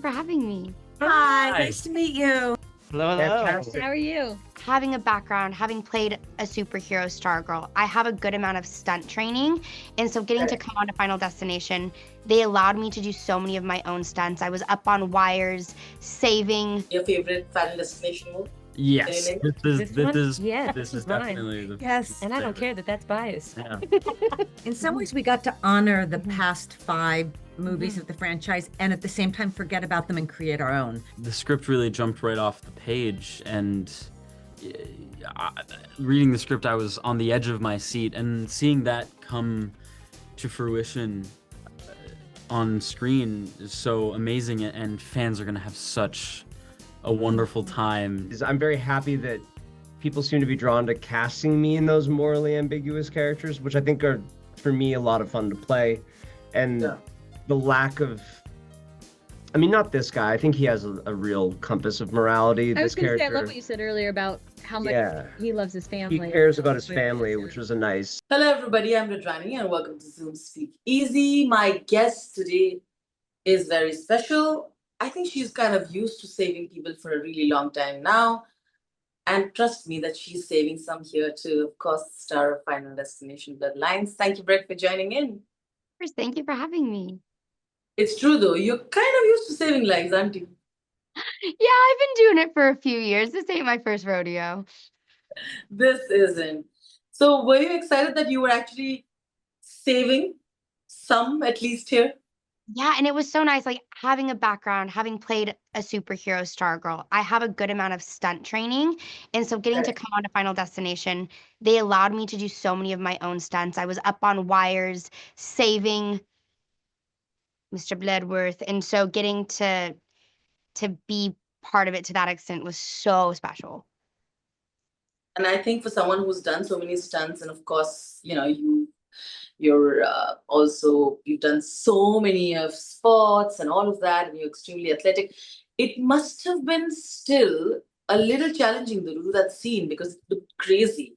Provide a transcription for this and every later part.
you for having me. Hi, Hi. nice to meet you. Hello, hello. Fantastic. How are you? Having a background, having played a superhero Stargirl, I have a good amount of stunt training. And so getting to come on to Final Destination, they allowed me to do so many of my own stunts. I was up on wires, saving. Your favorite Final Destination movie? Yes, Any this is Yeah, this is mine. definitely the Yes. And I don't care that that's biased. Yeah. In some ways, we got to honor the past 5 movies of the franchise and at the same time forget about them and create our own. The script really jumped right off the page, and reading the script, I was on the edge of my seat, and seeing that come to fruition on screen is so amazing, and fans are gonna have such a wonderful time. I'm very happy that people seem to be drawn to casting me in those morally ambiguous characters, which I think are, for me, a lot of fun to play. And the lack of, I mean, not this guy. I think he has a real compass of morality. I was This going to say, character, I love what you said earlier about how much he loves his he family. cares about his family, which was a nice. Hello, everybody. I'm Rajani, and welcome to Zoom Speak Easy. My guest today is very special. I think she's kind of used to saving people for a really long time now. And trust me that she's saving some here too. Of course, the star of Final Destination Bloodlines. Thank you, Brec, for joining in. First, thank you for having me. It's true, though. You're kind of used to saving lives, aren't you? Yeah, I've been doing it for a few years. This ain't my first rodeo. This isn't. So were you excited that you were actually saving some, at least here? Yeah, and it was so nice, like having a background, having played a superhero Stargirl. I have a good amount of stunt training. And so getting to come on to Final Destination, they allowed me to do so many of my own stunts. I was up on wires, saving Mr. Bloodworth. And so getting to be part of it to that extent was so special. And I think for someone who's done so many stunts, and of course, you know, you're also, you've done so many of sports and all of that, and you're extremely athletic. It must have been still a little challenging to do that scene because it looked crazy.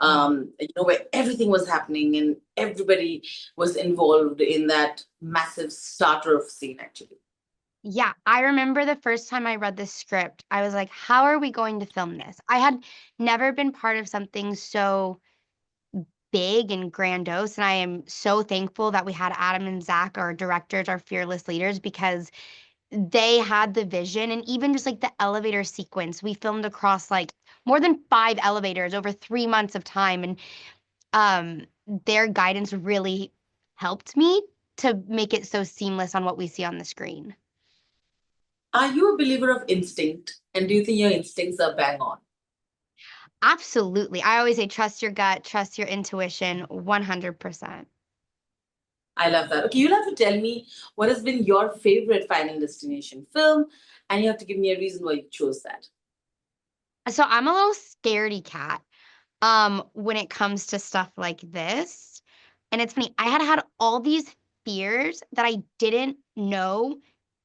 You know, where everything was happening and everybody was involved in that massive starter of scene, actually. Yeah, I remember the first time I read the script, I was like, how are we going to film this? I had never been part of something so big and grandiose, and I am so thankful that we had Adam and Zach, our directors, our fearless leaders, because they had the vision. And even just like the elevator sequence, we filmed across like more than 5 elevators over 3 months of time, and their guidance really helped me to make it so seamless on what we see on the screen. Are you a believer of instinct? And do you think your instincts are bang on? Absolutely. I always say trust your gut, trust your intuition, 100%. I love that. Okay, you'll have to tell me what has been your favorite Final Destination film, and you have to give me a reason why you chose that. So I'm a little scaredy cat when it comes to stuff like this. And it's funny, I had all these fears that I didn't know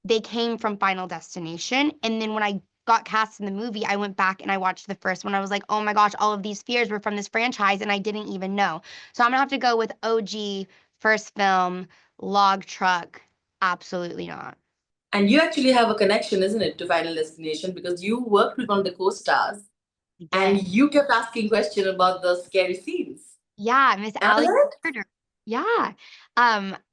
they came from Final Destination. And then when I got cast in the movie, I went back and I watched the first one. I was like, oh my gosh, all of these fears were from this franchise and I didn't even know. So I'm gonna have to go with OG, first film, log truck. Absolutely not. And you actually have a connection, isn't it, to Final Destination, because you worked with one of the co-stars and you kept asking questions about the scary scenes. Yeah, Miss Am I Allie right? Carter. Yeah.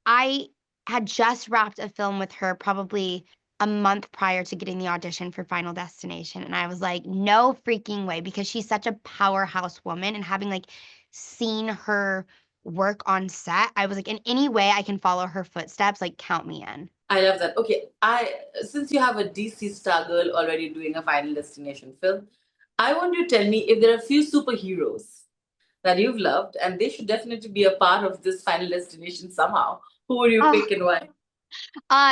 I had just wrapped a film with her probably a month prior to getting the audition for Final Destination. And I was like, no freaking way, because she's such a powerhouse woman. And having like seen her work on set, I was like, in any way I can follow her footsteps, like count me in. I love that. Okay, since you have a DC Stargirl already doing a Final Destination film, I want you to tell me if there are a few superheroes that you've loved, and they should definitely be a part of this Final Destination somehow. Who would you Oh. pick and why?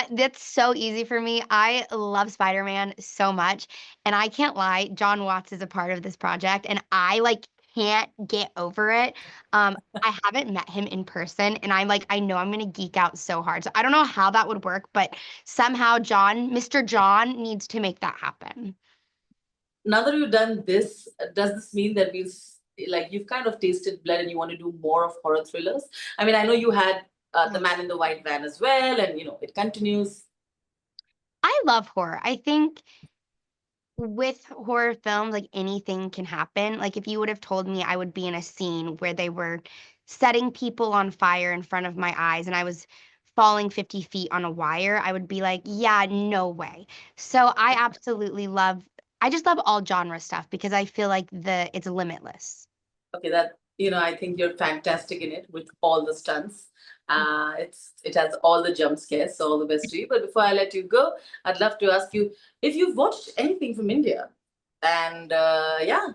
That's so easy for me. I love Spider-Man so much, and I can't lie, John Watts is a part of this project, and I like can't get over it. I haven't met him in person, and I'm like, I know I'm gonna geek out so hard. So I don't know how that would work, but somehow Mr. John needs to make that happen. Now that you've done this, does this mean that you've kind of tasted blood and you want to do more of horror thrillers? I mean, I know you had The Man in the White Van as well, and you know, it continues. I love horror. I think with horror films, like anything can happen. Like if you would have told me I would be in a scene where they were setting people on fire in front of my eyes and I was falling 50 feet on a wire, I would be like, yeah, no way. So I just love all genre stuff because I feel like it's limitless. Okay, I think you're fantastic in it with all the stunts. It has all the jump scares, so all the best to you. But before I let you go, I'd love to ask you if you've watched anything from India, and yeah,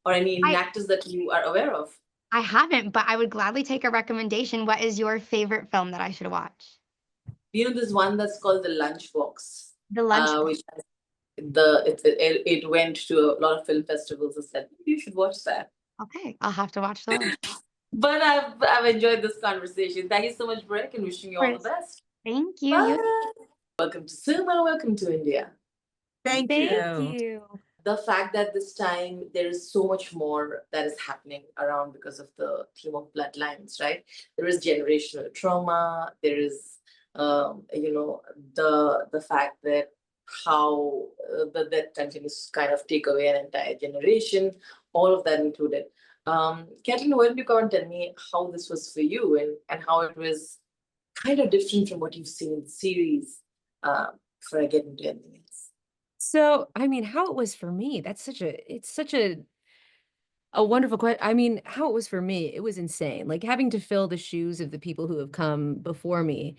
or any Indian I actors that you are aware of. I haven't, but I would gladly take a recommendation. What is your favorite film that I should watch? There's one that's called The Lunchbox, The Lunch. which has it went to a lot of film festivals. I said you should watch that. Okay, I'll have to watch The Lunch. But I've enjoyed this conversation. Thank you so much, Brec, and wishing you all the best. Thank you. Bye. Welcome to cinema. Welcome to India. Thank Thank you. you. The fact that this time there is so much more that is happening around because of the theme of bloodlines, right? There is generational trauma. There is, the fact that how that continues to kind of take away an entire generation. All of that included. Kaitlyn, why don't you come and tell me how this was for you and how it was kind of different from what you've seen in the series before I get into anything else. So, I mean, how it was for me, it's such a wonderful question. I mean, how it was for me, it was insane. Like having to fill the shoes of the people who have come before me.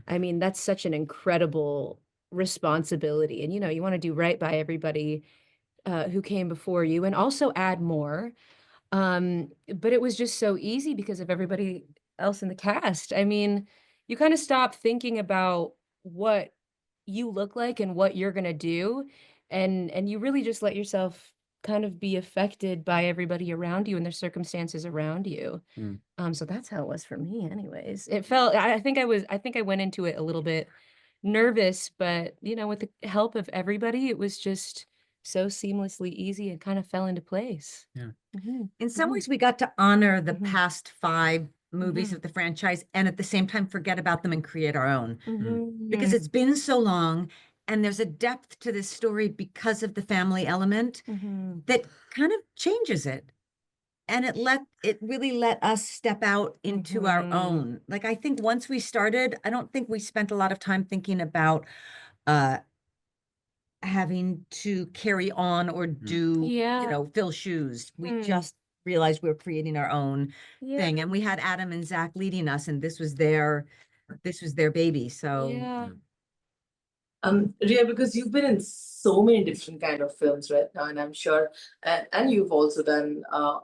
I mean, that's such an incredible responsibility. And, you want to do right by everybody who came before you and also add more. But it was just so easy because of everybody else in the cast. I mean, you kind of stop thinking about what you look like and what you're gonna do, and you really just let yourself kind of be affected by everybody around you and their circumstances around you. So that's how it was for me anyways. It felt I think I went into it a little bit nervous, but with the help of everybody, it was just so seamlessly easy and kind of fell into place. Yeah. In some ways, we got to honor the Mhm. past 5 movies Mhm. of the franchise and at the same time forget about them and create our own. Because Mhm. it's been so long and there's a depth to this story because of the family element Mhm. that kind of changes it. And it really let us step out into our Mhm. own. Like I think once we started, I don't think we spent a lot of time thinking about uh having to carry on or do, Yeah. fill shoes. We Mm. just realized we were creating our own Yeah. thing. And we had Adam and Zach leading us, and this was their baby. So Yeah. Ria, because you've been in so many different kind of films right now, and I'm sure, and you've also done, a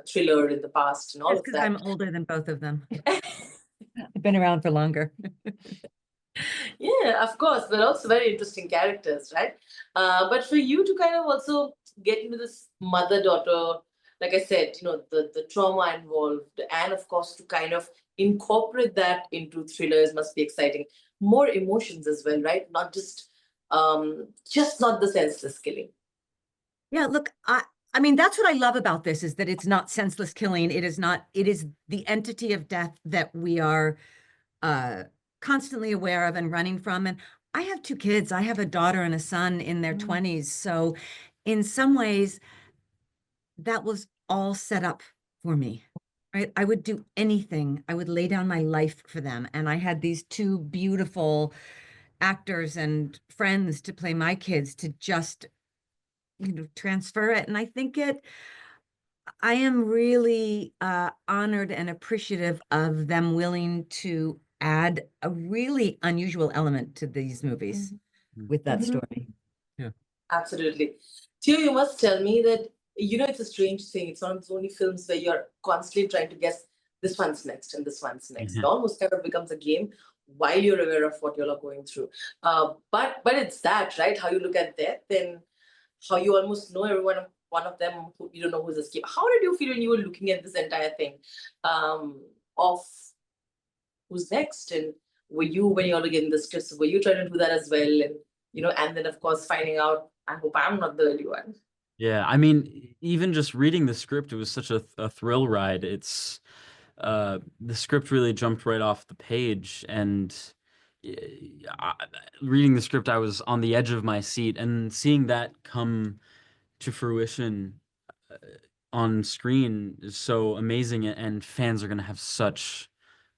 thriller in the past and all that's of because that. I'm older than both of them. I've been around for longer. Yeah, of course. They're also very interesting characters, right? But for you to kind of also get into this mother-daughter, like I said, the trauma involved, and of course to kind of incorporate that into thrillers must be exciting. More emotions as well, right? Not just not the senseless killing. Yeah, look, I mean, that's what I love about this is that it's not senseless killing. It is the entity of death that we are constantly aware of and running from. And I have 2 kids. I have a daughter and a son in their 20s. So in some ways, that was all set up for me. Right? I would do anything. I would lay down my life for them. And I had these 2 beautiful actors and friends to play my kids to just, transfer it. And I am really honored and appreciative of them willing to add a really unusual element to these movies with that story. Yeah. Absolutely. Theo, you must tell me that, it's a strange thing. It's one of the only films where you're constantly trying to guess this one's next and this one's next. It almost kind of becomes a game while you're aware of what you're going through. But it's that, right? How you look at death and how you almost know one of them who you don't know who's escaped. How did you feel when you were looking at this entire thing of who's next? And were you, when you were getting the scripts, were you trying to do that as well? And and then of course finding out, I hope I'm not the early one. Yeah, I mean, even just reading the script, it was such a thrill ride. The script really jumped right off the page, and reading the script, I was on the edge of my seat, and seeing that come to fruition on screen is so amazing, and fans are gonna have such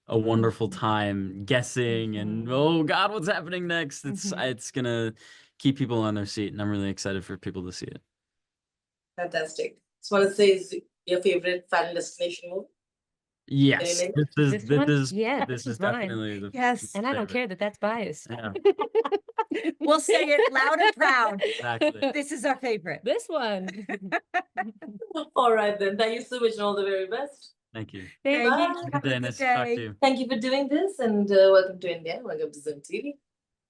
a wonderful time guessing and oh God, what's happening next? It's gonna keep people on their seat, and I'm really excited for people to see it. Fantastic. Just want to say, is your favorite Final Destination movie? Yes, Any- This one? Yeah, this is mine. definitely the Yes. And I don't favorite. care that that's biased. Yeah, We'll say it loud and proud. exactly. This is our favorite. This one. All right then. Thank you so much and all the very best. Thank you. Thank Thank you. you. Bye. Have a good Dennis, talk day. to you. Thank you for doing this and welcome to India. Welcome to Zoom TV.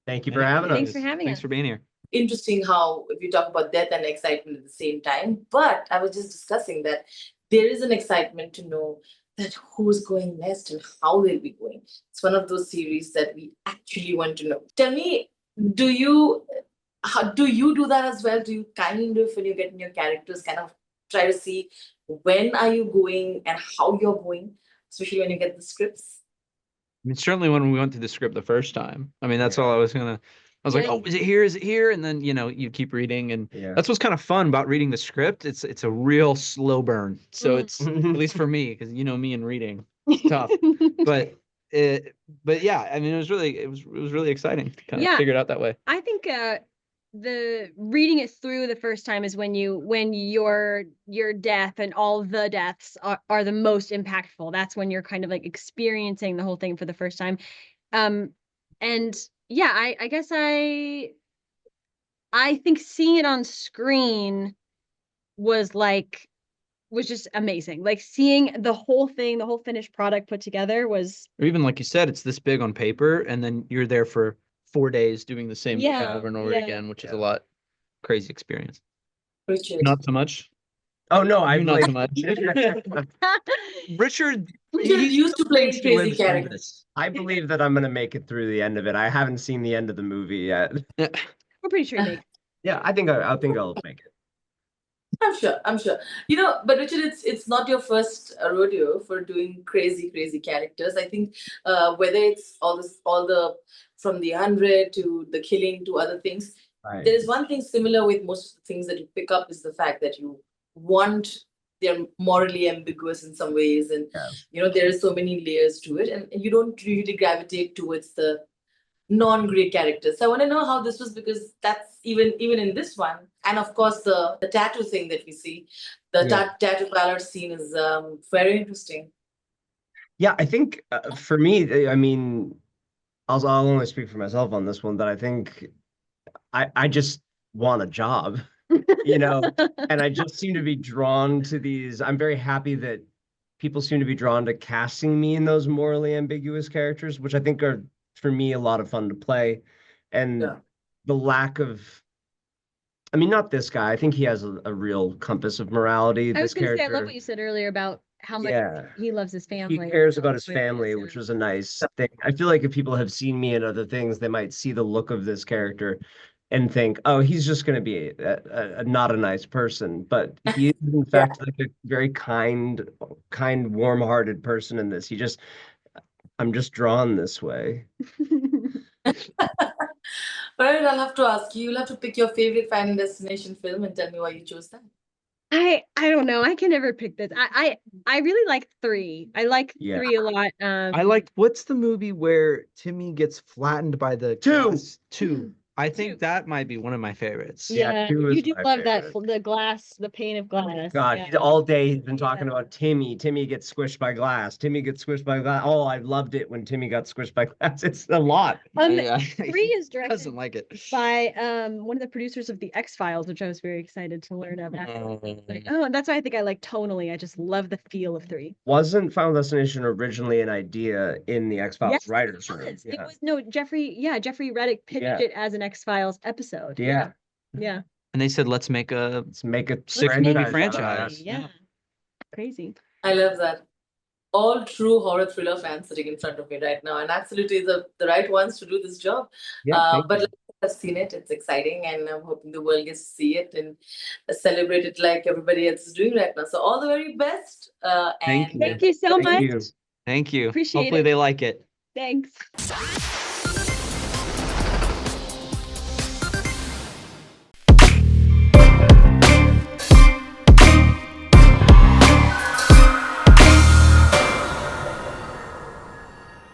Thank you for having us. Thanks for having Thanks us. for being here. Interesting how you talk about death and excitement at the same time. But I was just discussing that there is an excitement to know that who's going next and how they'll be going. It's one of those series that we actually want to know. Tell me, how do you do that as well? Do you kind of, when you get in your characters, kind of try to see when are you going and how you're going, especially when you get the scripts? I mean, certainly when we went through the script the first time, I mean, that's all I was like, Yeah. oh, is it here? Is it here? And then, you keep reading, and Yeah. that's what's kind of fun about reading the script. It's a real slow burn. So it's, at least for me, because me and reading, it's tough. But yeah, I mean, it was really exciting to kind of Yeah. figure it out that way. I think the reading it through the first time is when your death and all the deaths are the most impactful. That's when you're kind of like experiencing the whole thing for the first time. And yeah, I guess I think seeing it on screen was just amazing. Like seeing the whole thing, the whole finished product put together was Or even like you said, it's this big on paper, and then you're there for 4 days doing the same thing Yeah, over and over yeah. again, which is a lot crazy experience. Richard. Not so much. Oh no, I You not like so much. Richard, Richard he's used to so playing crazy crazy lives through characters. this. I believe that I'm gonna make it through the end of it. I haven't seen the end of the movie yet. we're pretty sure you make. Yeah, I think I'll make it. I'm sure. But Richard, it's not your first rodeo for doing crazy characters. I think whether it's all the from the 100 to the killing to other things, Right. there is one thing similar with most of the things that you pick up is the fact that they're morally ambiguous in some ways, and Yes. there are so many layers to it, and you don't usually gravitate towards the non-great characters. So I want to know how this was, because that's even in this one, and of course the tattoo thing that we see, the Yeah. tattoo parlor scene is very interesting. Yeah, I think for me, I mean, I'll only speak for myself on this one, but I think I just want a job, and I just seem to be drawn to these. I'm very happy that people seem to be drawn to casting me in those morally ambiguous characters, which I think are, for me, a lot of fun to play. And Yeah. the lack of, I mean, not this guy. I think he has a real compass of morality. I was This gonna say, I character, love what you said earlier about how much yeah. he loves his He family. cares about his With family, this, which was a nice thing. I feel like if people have seen me in other things, they might see the look of this character and think, oh, he's just going to be not a nice person. But he is, in fact, like a very kind, warm-hearted person in this. I'm just drawn this way. All right, I'll have to ask you. You'll have to pick your favorite Final Destination film and tell me why you chose that. I don't know. I can never pick this. I really like 3. I like Yeah. 3 a lot. I liked, what's the movie where Timmy gets flattened by the glass? 2. I think that might be one of my favorites. Yeah, two is you do my love that favorite. the glass, the pane of glass. God, yeah. all day he's been talking Yeah. about Timmy. Timmy gets squished by glass. Timmy gets squished by glass. Oh, I loved it when Timmy got squished by glass. It's a lot. 3 He is directed doesn't like it. by one of the producers of the X-Files, which I was very excited to learn about. Like, oh, and that's why I think I like tonally. I just love the feel of 3. Wasn't Final Destination originally an idea in the X-Files Yes, writers' it room? was. It Yeah. was no Jeffrey Reddick pitched Yeah. it as an X-Files episode. Yeah. Yeah. And they said, let's make a Let's make a 6-movie out of franchise. that. Yeah. Crazy. I love that. All true horror thriller fans sitting in front of me right now, and absolutely the right ones to do this job. Yeah, thank But you. I've seen it. It's exciting, and I'm hoping the world gets to see it and celebrate it like everybody else is doing right now. So all the very best. Thank And you. Thank you so Thank much. you. Thank you. Appreciate Hopefully it. they like it. Thanks.